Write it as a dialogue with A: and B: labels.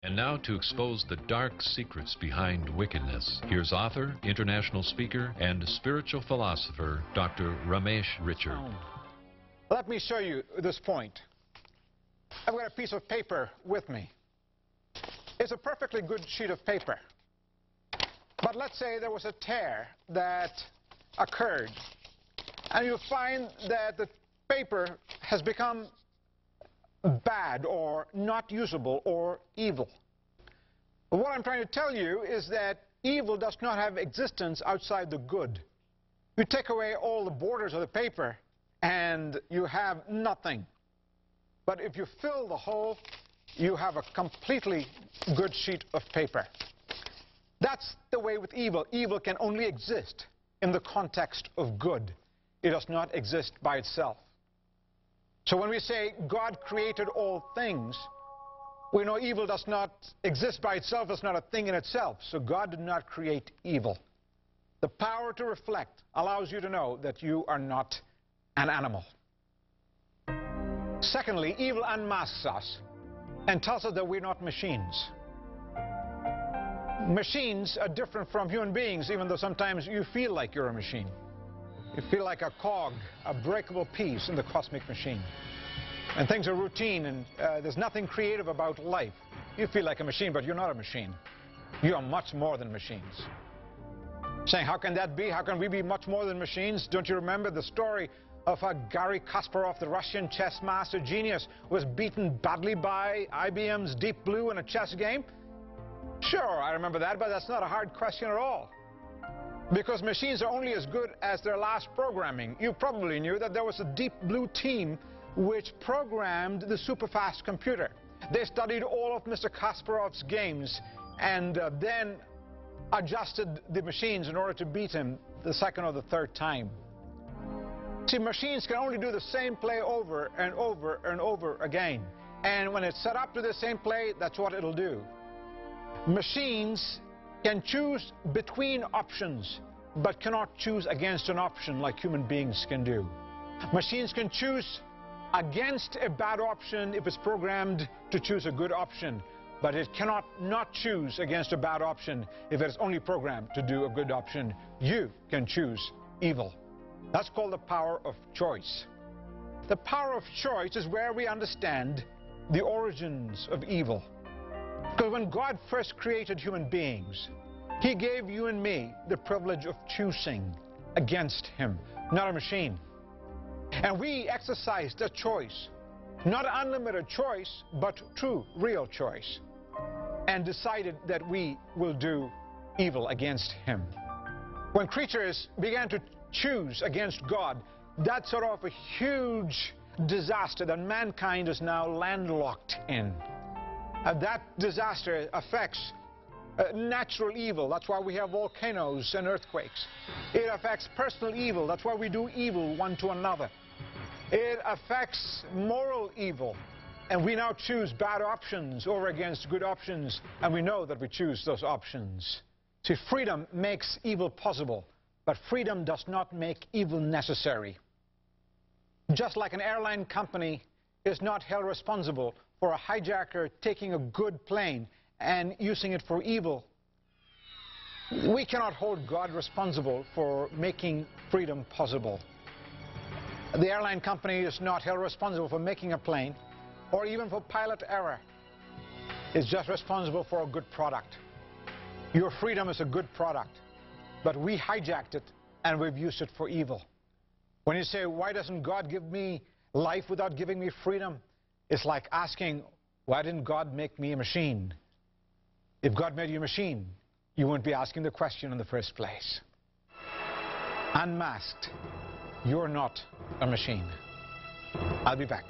A: And now to expose the dark secrets behind wickedness, here's author, international speaker, and spiritual philosopher, Dr. Ramesh Richard.
B: Let me show you this point. I've got a piece of paper with me. It's a perfectly good sheet of paper. But let's say there was a tear that occurred, and you find that the paper has become bad or not usable or evil. What I'm trying to tell you is that evil does not have existence outside the good. You take away all the borders of the paper and you have nothing. But if you fill the hole, you have a completely good sheet of paper. That's the way with evil. Evil can only exist in the context of good. It does not exist by itself. So when we say God created all things, we know evil does not exist by itself. It's not a thing in itself. So God did not create evil. The power to reflect allows you to know that you are not an animal. Secondly, evil unmasks us and tells us that we're not machines. Machines are different from human beings, even though sometimes you feel like you're a machine. You feel like a cog, a breakable piece in the cosmic machine. And things are routine, and there's nothing creative about life. You feel like a machine, but you're not a machine. You are much more than machines. Saying, how can that be? How can we be much more than machines? Don't you remember the story of Garry Kasparov, the Russian chess master genius, was beaten badly by IBM's Deep Blue in a chess game? Sure, I remember that, but that's not a hard question at all. Because machines are only as good as their last programming. You probably knew that there was a Deep Blue team which programmed the superfast computer. They studied all of Mr. Kasparov's games and then adjusted the machines in order to beat him the second or the third time. See, machines can only do the same play over and over and over again. And when it's set up to the same play, that's what it'll do. Machines can choose between options, but cannot choose against an option like human beings can do. Machines can choose against a bad option if it's programmed to choose a good option, but it cannot not choose against a bad option if it's only programmed to do a good option. You can choose evil. That's called the power of choice. The power of choice is where we understand the origins of evil. Because when God first created human beings, He gave you and me the privilege of choosing against Him, not a machine. And we exercised a choice, not an unlimited choice, but true, real choice, and decided that we will do evil against Him. When creatures began to choose against God, that's sort of a huge disaster that mankind is now landlocked in. That disaster affects natural evil. That's why we have volcanoes and earthquakes. It affects personal evil. That's why we do evil one to another. It affects moral evil. And we now choose bad options over against good options, and we know that we choose those options. See, freedom makes evil possible, but freedom does not make evil necessary. Just like an airline company is not held responsible for a hijacker taking a good plane and using it for evil, we cannot hold God responsible for making freedom possible. The airline company is not held responsible for making a plane or even for pilot error. It's just responsible for a good product. Your freedom is a good product, but we hijacked it and we've used it for evil. When you say, why doesn't God give me life without giving me freedom? It's like asking, why didn't God make me a machine? If God made you a machine, you wouldn't be asking the question in the first place. Unmasked, you're not a machine. I'll be back.